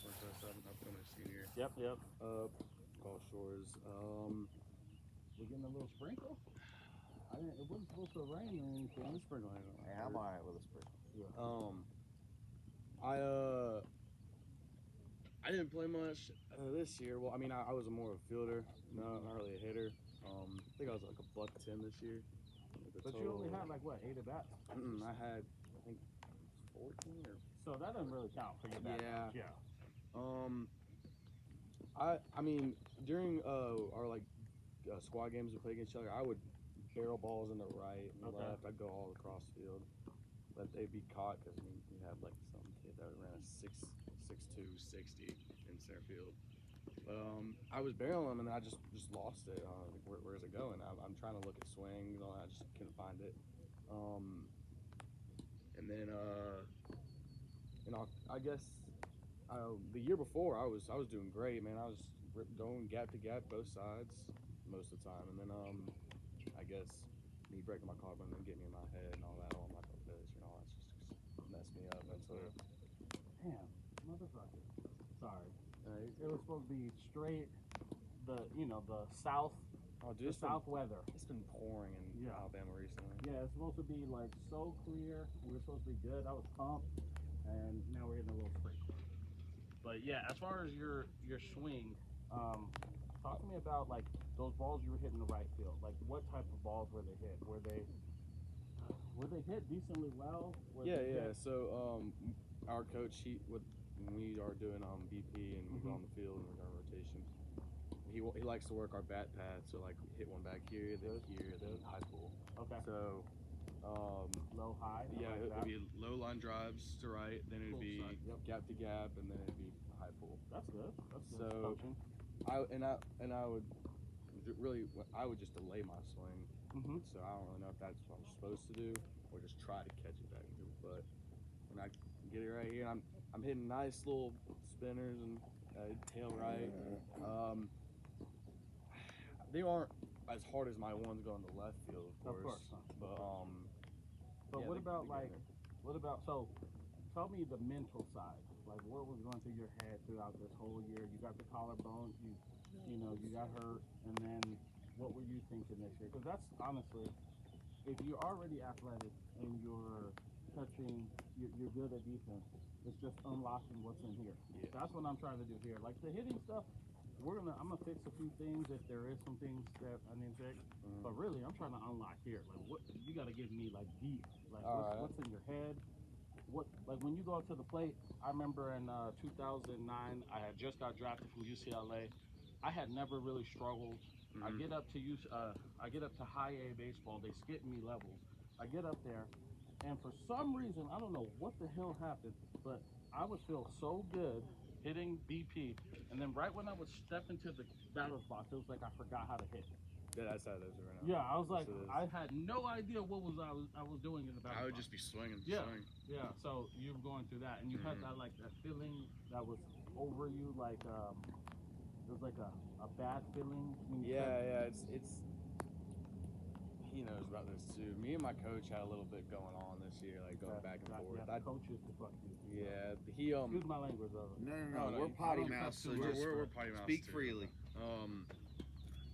Northwest. I'm becoming a senior. Yep. Gulf Shores. We're getting a little sprinkle. It wasn't supposed to rain or anything. Sprinkle. Hey, I'm all right with a sprinkle. Yeah. I didn't play much this year. Well, I mean, I was more of a fielder, not really a hitter. I think I was like $110 this year. But you only had like what, 8 at bats? I had, I think, 14 or. So that doesn't really count for your bat. Yeah. I mean, during our like squad games we play against each other, I would barrel balls in the right and left. I'd go all across the field, but they'd be caught because we had like some kid that ran a 6'2", 60 in center field. But I was barreling them and then I just lost it. Like, where's it going? I'm trying to look at swings, and I just couldn't find it. And then I guess the year before I was doing great, man. I was going gap to gap both sides most of the time, and then I guess me breaking my collarbone and then getting me in my head and all that. Oh, I'm not gonna pitch, and all that just messed me up mentally. Damn, motherfucker. Sorry. It was supposed to be straight the south. Oh, dude, the south weather. It's been pouring in Alabama recently. Yeah, it's supposed to be like so clear. We were supposed to be good. I was pumped, and now we're getting a little sprinkle. But yeah, as far as your swing, talk to me about like those balls you were hitting the right field. Like what type of balls were they hit? Were they hit decently well? Yeah. So our coach, when we are doing BP and we go on the field and we're on rotation, he likes to work our bat path. So like hit one back here, then high pull. Okay. So low high. Yeah, it would be low line drives to right, then it would be gap to gap, and then it'd be high pull. That's good. So I would just delay my swing. So I don't really know if that's what I'm supposed to do or just try to catch it back. But when I get it right here, and I'm hitting nice little spinners and tail right. They aren't as hard as my ones going to left field, of course. But what about so tell me the mental side. Like what was going through your head throughout this whole year? You got the collarbone, you got hurt, and then what were you thinking this year? Because that's honestly, if you're already athletic and you're touching, you're good at defense, it's just unlocking what's in here. Yeah. That's what I'm trying to do here. Like the hitting stuff, I'm gonna fix a few things if there is some things that I need to fix. But really, I'm trying to unlock here. Like what you got to give me like deep. Like what's in your head? What like when you go up to the plate? I remember in 2009, I had just got drafted from UCLA. I had never really struggled. I get up to high A baseball. They skip me levels. I get up there, and for some reason, I don't know what the hell happened, but I would feel so good hitting BP, and then right when I would step into the batter's box, it was like I forgot how to hit. Yeah, that's how it is right now. Yeah, I was like, I had no idea what I was doing in the batter's box. I would just be swinging. Yeah. So you were going through that, and you had that feeling that was over you, like it was like a bad feeling. It's. He knows about this too. Me and my coach had a little bit going on this year, like going back and forth. Yeah, coach used to fuck you. Yeah, he Excuse my language, though. No, we're potty mouths, so just we're potty mouths. Speak freely.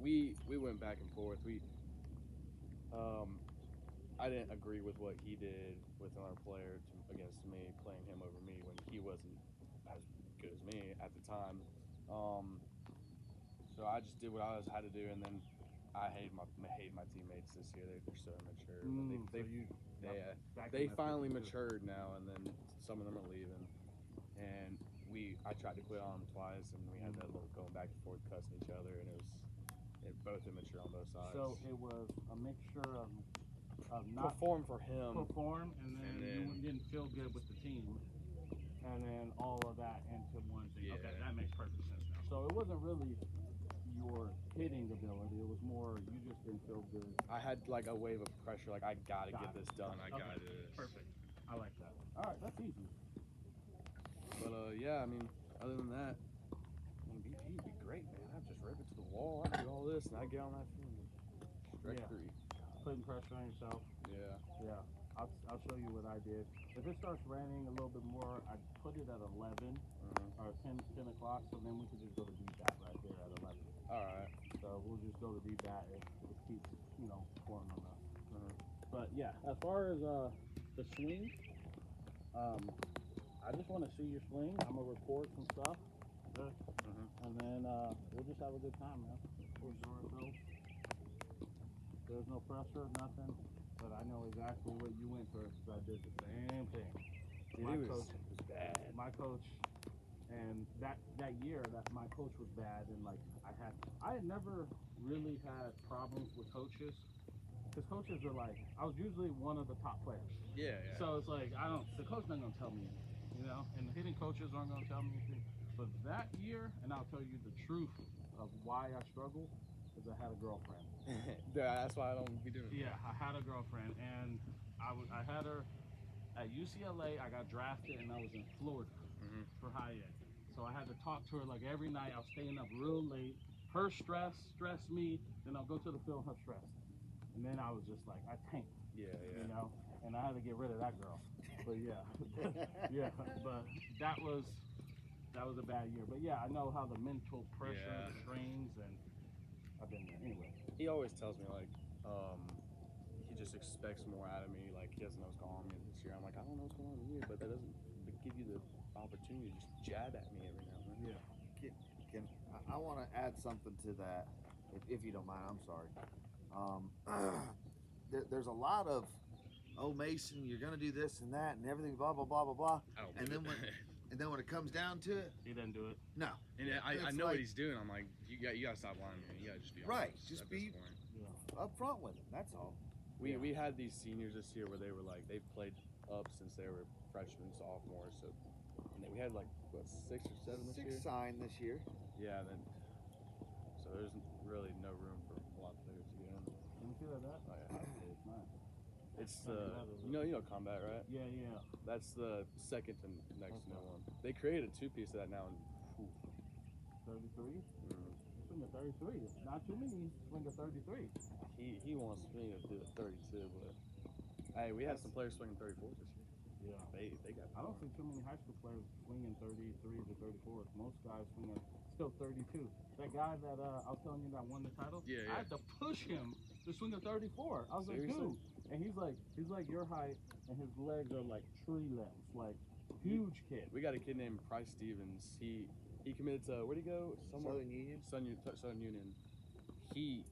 We went back and forth. I didn't agree with what he did with another player against me, playing him over me when he wasn't as good as me at the time. So I just did what I had to do, and then I hate my teammates this year. They're so immature. They finally matured now, and then some of them are leaving. And I tried to quit on them twice, and we had that little going back and forth, cussing each other, and it was both immature on both sides. So it was a mixture of not perform for him, and then you didn't feel good with the team, and then all of that into one thing. Yeah. Okay, that makes perfect sense now. So it wasn't really your hitting ability, it was more you just didn't feel good. I had like a wave of pressure, like I gotta get this done. I gotta do this. Perfect. I like that. All right, that's easy. But yeah, I mean, other than that, BP would be great, man. I'd just rip it to the wall. I'd do all this, and I'd get on that field. Strike three. Putting pressure on yourself. Yeah. I'll show you what I did. If it starts raining a little bit more, I'd put it at 11 or 10 10 o'clock, so then we could just go to DBAT right there at 11. All right. So we'll just go to DBAT if it keeps, pouring on us. But yeah, as far as the swing, I just want to see your swing. I'm gonna report some stuff, and then we'll just have a good time, man. We'll enjoy ourselves. There's no pressure, nothing. But I know exactly what you went through, because I did the same thing. My coach was bad. My coach, and that year, my coach was bad, and like I had never really had problems with coaches, because coaches are like, I was usually one of the top players. Yeah. So it's like the coach not gonna tell me anything, and the hitting coaches aren't gonna tell me anything. But that year, and I'll tell you the truth of why I struggled, is I had a girlfriend. That's why I don't be doing it. Yeah, I had a girlfriend, and I had her at UCLA. I got drafted, and I was in Florida for high end. So I had to talk to her like every night. I was staying up real late. Her stressed me. Then I'll go to the field, her stress. And then I was just like, I tanked. Yeah. And I had to get rid of that girl. But yeah, yeah. But that was a bad year. But yeah, I know how the mental pressure, the strains, and I've been there anyway. He always tells me like, he just expects more out of me. Like he doesn't know what's going on with me this year. I'm like, I don't know what's going on with you, but that doesn't give you the opportunity to just jab at me every now and then. Yeah. I want to add something to that, if you don't mind. I'm sorry. There's a lot of, Mason, you're gonna do this and that and everything, blah blah blah blah blah. And then when it comes down to it, he didn't do it. No. And I know what he's doing. I'm like, you gotta stop lying, man. You gotta just be honest. Right. Just be up front with him. That's all. We had these seniors this year where they were like, they've played up since they were freshmen, sophomores. So we had like what, 6 or 7 this year. 6 signed this year. Yeah. So there's really no room for a lot of players to get in. Can you feel that? Oh, yeah. It's not. It's you know Combat, right? Yeah. That's the second to next to no one. They created a 2-piece of that now. 33? Swing a 33. Not too many swing a 33. He wants me to do a 32, but hey, we had some players swinging 34s this year. Yeah. They got. I don't see too many high school players swinging 33s or 34s. Most guys swing still 32. That guy that I was telling you that won the title. Yeah. I had to push him to swing a 34. I was Seriously? like, dude. And he's like your height, and his legs are like tree limbs, like huge kid. We got a kid named Price Stevens. He committed to, where'd he go? Southern Union. Southern Union. He,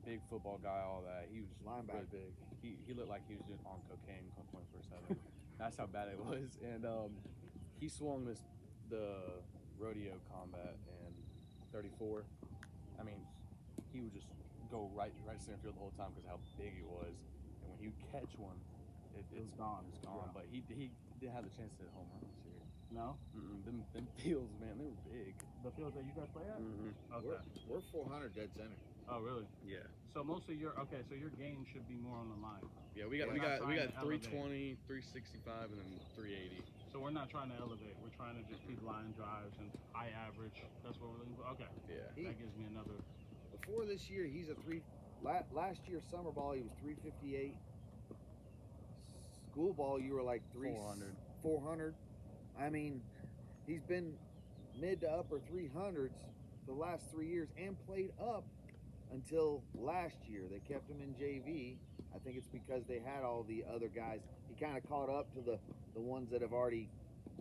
big football guy, all that. He was Linebacker. really big. He looked like he was just on cocaine 24/7. That's how bad it was. And he swung the rodeo Combat and 34. I mean, he would just go right center field the whole time because of how big it was. And when he would catch one, it's gone. It's gone. Yeah. But he didn't have the chance to hit home run this year. No? Them fields, man, they were big. The fields that you guys play at? Okay. We're 400 dead center. Oh, really? Yeah. So most of your game should be more on the line. Yeah, we got 320, 365, and then 380. So we're not trying to elevate. We're trying to just keep line drives and high average. That's what we're looking for. Okay. Yeah. That gives me another. Before this year, he's a 3. Last year, summer ball, he was 358. School ball, you were like 400. I mean, he's been mid to upper 300s the last 3 years and played up until last year. They kept him in JV. I think it's because they had all the other guys. He kind of caught up to the ones that have already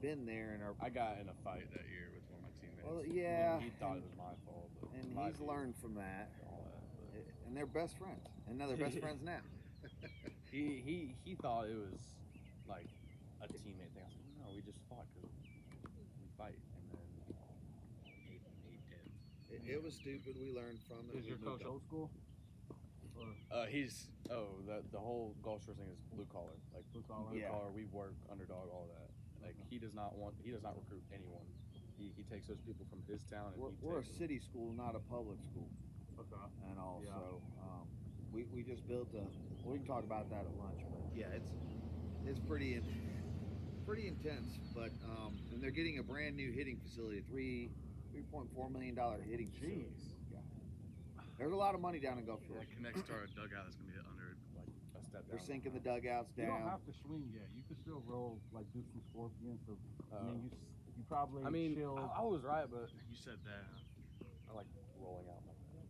been there and are. I got in a fight that year with one of my teammates. Well, yeah. He thought it was my fault. But and he's learned from that. And they're best friends. And now they're best friends now. He thought it was like a teammate thing. I was like, no, we just fought because we fight. And then 8-10. It was stupid. We learned from it. Is your coach old school? He's the whole Gulfshore thing is blue collar, like blue collar. We work underdog, all that. Like he does not recruit anyone. He takes those people from his town. And we're a city school, not a public school. Okay. And also, we just built a. We can talk about that at lunch, but yeah, it's pretty intense. But and they're getting a brand new hitting facility, $3.4 million hitting facility. Yeah. There's a lot of money down in Gulf Shores. That connects to our dugout. That's gonna be under like a step down. They're sinking the dugouts down. You don't have to swing yet. You can still roll, like do some scorpions. You probably I mean, chilled. I was right, but you said that. I like rolling out like that.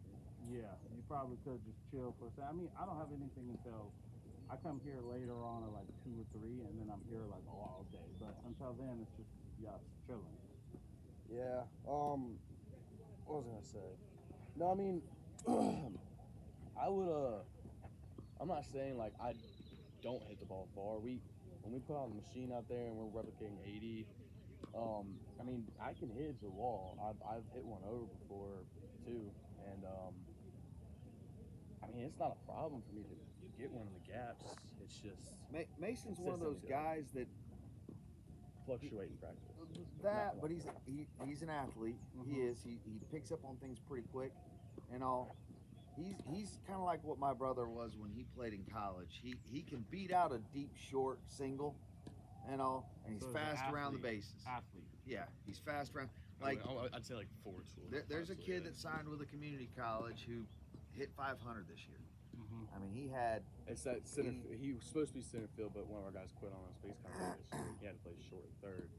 Yeah, you probably could just chill for a second. I mean, I don't have anything until I come here later on at like 2 or 3, and then I'm here like all day. But until then, it's just chilling. Yeah. What was I gonna say? No, I mean, I would. I'm not saying like I don't hit the ball far. When we put on the machine out there and we're replicating 80. I mean, I can hit the wall. I've hit one over before too, and I mean, it's not a problem for me to get one in the gaps. It's just Mason's one of those guys that fluctuate in practice. But he's an athlete. Mm-hmm. He is. He picks up on things pretty quick, and all. He's kind of like what my brother was when he played in college. He can beat out a deep short single, and all, and he's So fast around the bases. Athlete. Yeah, he's fast around. Like I'd say like forward tool. There's a kid that signed with a community college who hit 500 this year. Mm-hmm. I mean, he had. It's that center. He was supposed to be center field, but one of our guys quit on us. But he's kind of like this year. He had to play short third.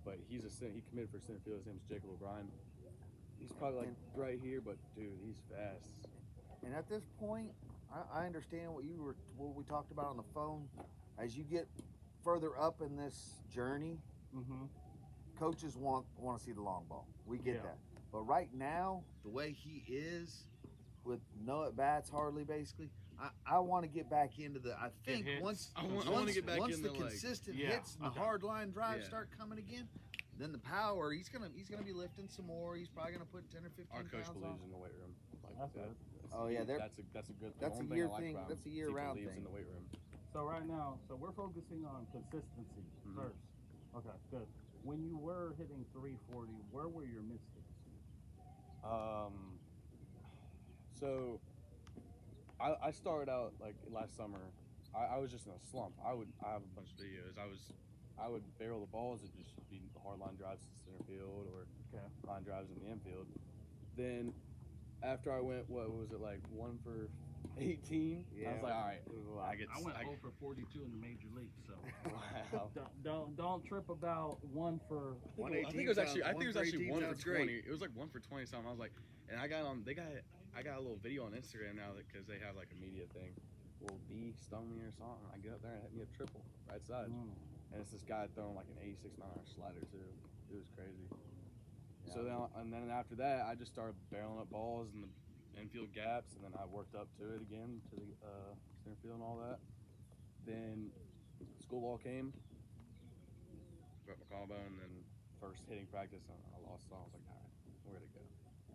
But he committed for center field. His name's Jacob O'Brien. He's probably like right here, but dude, he's fast. And at this point, I understand what we talked about on the phone. As you get further up in this journey, coaches want to see the long ball. We get that. But right now, the way he is, with no at bats hardly, basically, I want to get back into the. I think once I want to get back once in the the consistent hits and the hard line drives start coming again, then the power. He's gonna be lifting some more. He's probably gonna put 10 or 15 Our coach pounds believes on. in the weight room. Like That's that. good. Oh yeah, that's a good. That's a one thing year I like thing. about him, That's a year-round he believes thing. in the weight room. So right now, we're focusing on consistency first. Okay, good. When you were hitting 340, where were your mistakes? So I started out like last summer. I was just in a slump. I have a bunch of videos. I would barrel the balls and just be hard line drives to center field or line drives in the infield. Then after I went, what was it, like 1 for 18? Yeah. I was like, all right, I went 0 for 42 in the major leagues, so wow. don't trip about 1 for. I think it was actually 1 for 20. Great. It was like 1 for 20 something. I was like, and I got a little video on Instagram now because they have like a media thing. Well, B stung me or something. I get up there and hit me a triple right side, and it's this guy throwing like an 86 mile an hour slider too. It was crazy. Yeah. So then after that, I just started barreling up balls in the infield gaps, and then I worked up to it again to the center field and all that. Then school ball came, broke my collarbone, and then first hitting practice, and I lost. So I was like, all right, where'd it go?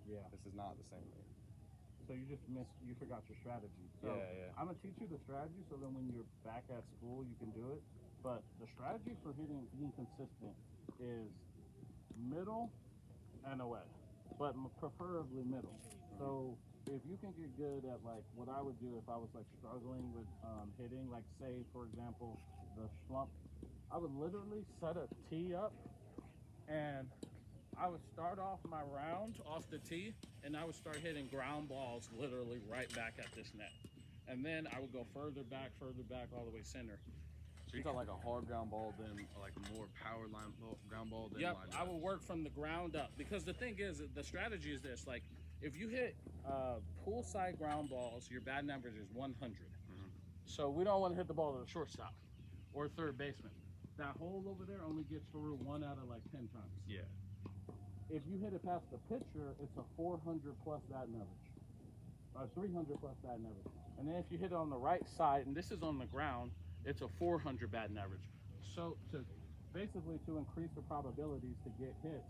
Yeah. This is not the same way. So you forgot your strategy. So yeah. I'm gonna teach you the strategy, so then when you're back at school, you can do it. But the strategy for being consistent is middle and away, but preferably middle. So if you can get good at like what I would do if I was like struggling with hitting, like say for example the slump, I would literally set a tee up and I would start off my round off the tee and I would start hitting ground balls literally right back at this net, and then I would go further back all the way center. So you thought like a hard ground ball, then like a more power line ground ball, then Yep, line I would work from the ground up, because the thing is, the strategy is this: like, if you hit poolside ground balls, your batting average is 100. So we don't want to hit the ball to the shortstop or third baseman. That hole over there only gets through 1 out of like 10 times. Yeah. If you hit it past the pitcher, it's a 400 plus batting average, 300 plus batting average. And then if you hit it on the right side, and this is on the ground, it's a 400 batting average. So to increase the probabilities to get hits,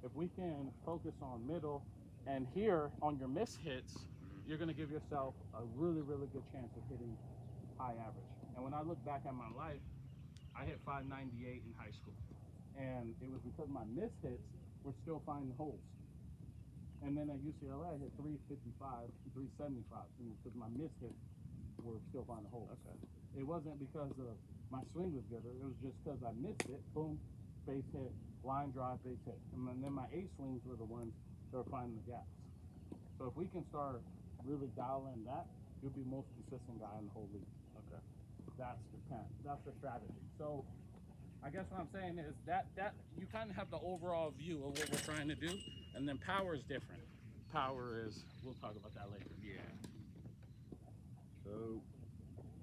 if we can focus on middle, and here on your miss hits, you're gonna give yourself a really, really good chance of hitting high average. And when I look back at my life, I hit 598 in high school, and it was because my miss hits were still finding holes. And then at UCLA, I hit 355, 375, because my miss hits were still finding holes. Okay. It wasn't because my swing was good. It was just because I missed it. Boom, base hit, line drive, base hit. And then my A swings were the ones that were finding the gaps. So if we can start really dialing that, you'll be the most consistent guy in the whole league. Okay. That's the strategy. So I I guess what I'm saying is that you kind of have the overall view of what we're trying to do, and then power is different. Power is, we'll talk about that later. Yeah. So,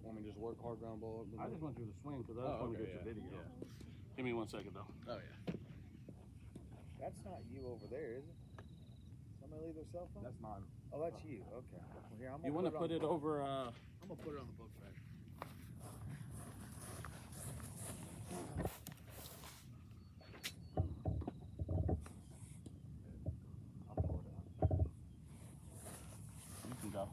want me to just work hard ground ball? I just want you to swing because I just want to get your video. Yeah. Give me 1 second though. Oh yeah. That's not you over there, is it? Somebody leave their cell phone? That's mine. Oh, that's you. Okay. Well, here, I'm You want to put it over? I'm gonna put it on the book bag. I'll pull it out. You can go.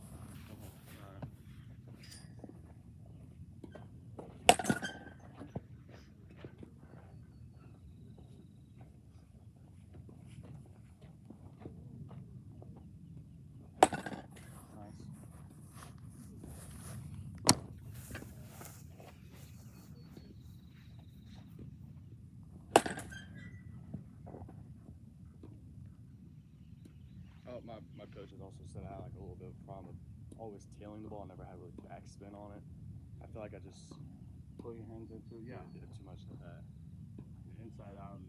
My coach has also said I had like a little bit of a problem with always tailing the ball. I never had really backspin on it. I feel like I just Pull your hands into did too much of that. inside out.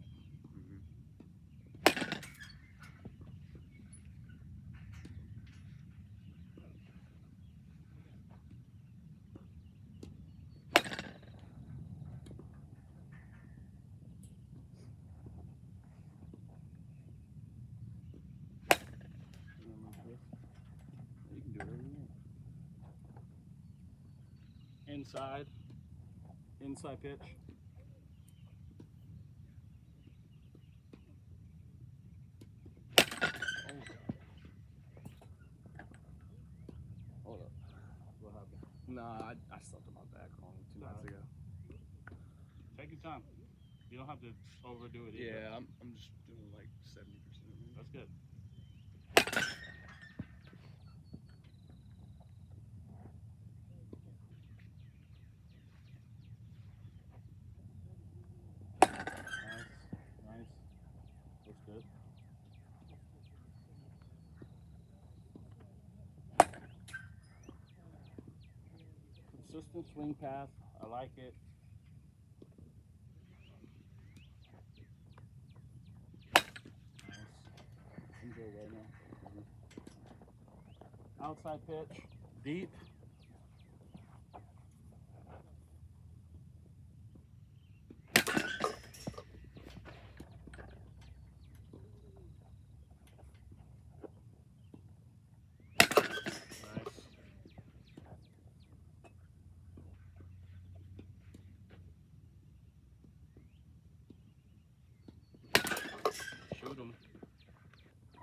You can do whatever you want. Inside pitch. Hold up. What happened? Nah, I slept on my back wrong 2 nights ago. Take your time. You don't have to overdo it either. Yeah, I'm just doing like 70%. That's good. Nice. Looks good. Consistent swing path. I like it. Nice. Enjoy right now. Outside pitch. Deep. Shoot him.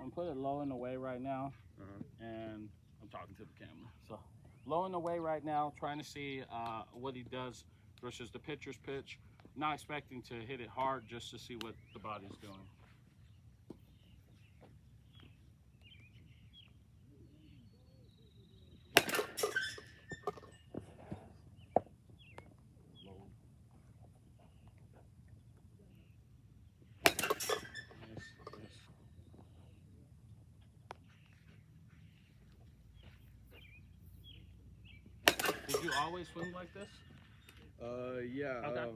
I'm put it low and away right now, and I'm talking to the camera. So low and away right now, trying to see what he does versus the pitcher's pitch. Not expecting to hit it hard, just to see what the body's doing. Did you always swing like this? Yeah. Okay.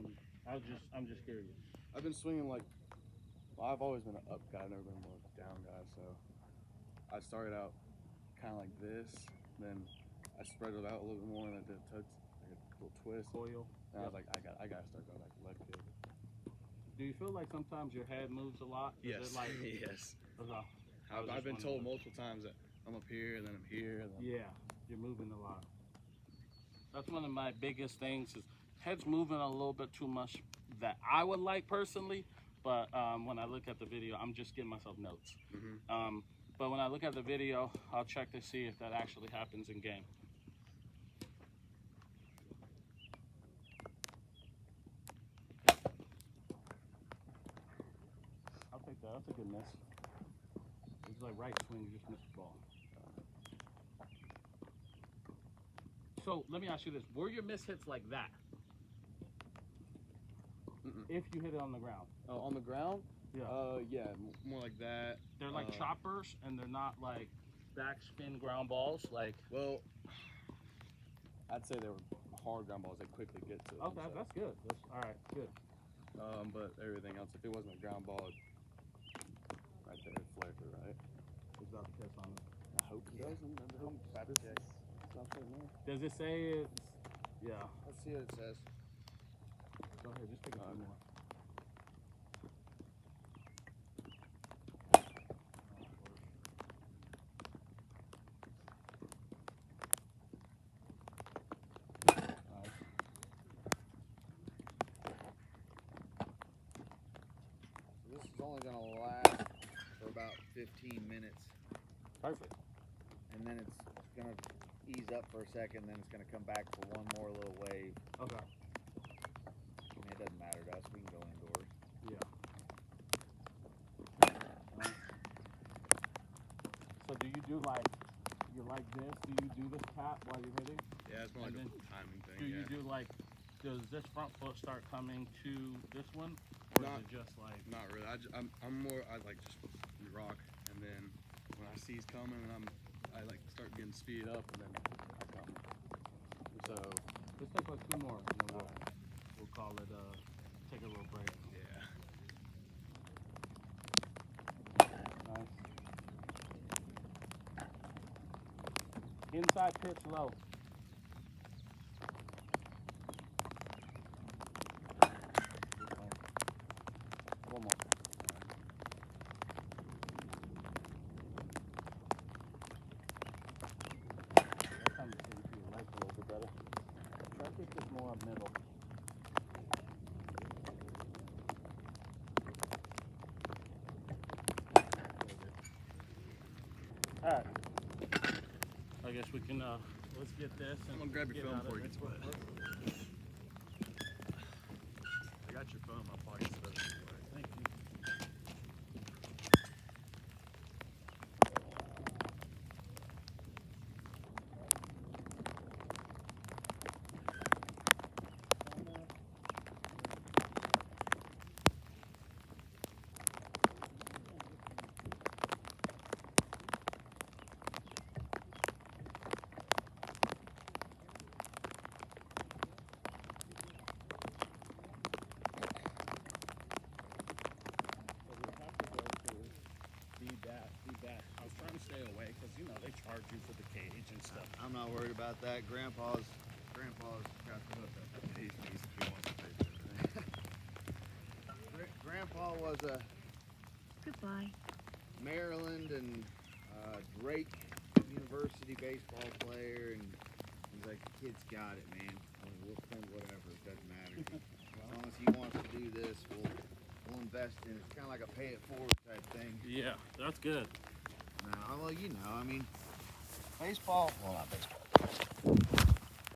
I'm just curious. I've been swinging like, well, I've always been an up guy, never been more down guy. So I started out kind of like this, then I spread it out a little bit more, and I did a touch, like a little twist. Coil. And I was like, I gotta start going back to leg kick. Do you feel like sometimes your head moves a lot? Is Yes. it like, Yes. okay. I've been told multiple times that I'm up here, and then I'm here. And then Yeah, you're moving a lot. That's one of my biggest things is head's moving a little bit too much that I would like personally, but when I look at the video, I'm just giving myself notes. But when I look at the video, I'll check to see if that actually happens in game. I'll take that. That's a good miss. It's like right swing, you just missed the ball. So let me ask you this: were your miss hits like that? If you hit it on the ground? Oh, on the ground? Yeah. Yeah, more like that. They're like choppers, and they're not like backspin ground balls. Like, well, I'd say they were hard ground balls. They quickly get to. Okay, that's good. That's all right. Good. But everything else, if it wasn't a ground ball, right there, it'd flare to right. Is that the test on it? I hope it does. I hope it's something there. Does it say it's? Yeah. Let's see what it says. Go ahead, just take a few more. This is only going to last for about 15 minutes. Perfect. And then it's going to ease up for a second, then it's going to come back for one more little wave. Okay. I mean, it doesn't matter to us. We can go indoors. Yeah. So do you do like this? Do you do this tap while you're hitting? Yeah, it's more And like then a timing thing. Do you do like, does this front foot start coming to this one? Or Not- is it just like, Not really. I'm more. I like just rock, and then when I see he's coming, and I like start getting speed up, and then I come. So let's take like 2 more and then we'll call it, take a little break. yeah. Nice. Inside pitch low. One more. That time to see your legs a little bit better. Try to keep this more up middle. Alright. I guess we can let's get this and I'm gonna grab your get phone out of before it this. gets wet. I got your phone in my pocket, so that's wet. Thank you. Feedback. I was trying to stay away because they charge you for the cage and stuff. I'm not worried about that. Grandpa's got the Pays me if he wants to pay for everything. Grandpa was a Goodbye. Maryland and Drake University baseball player, and he's like, the kid's got it, man. I mean, we'll spend whatever, it doesn't matter. As long as he wants to do this, we'll invest in it. It's kind of like a pay it forward type thing. Yeah, that's good. Well, I mean, baseball, well, not baseball.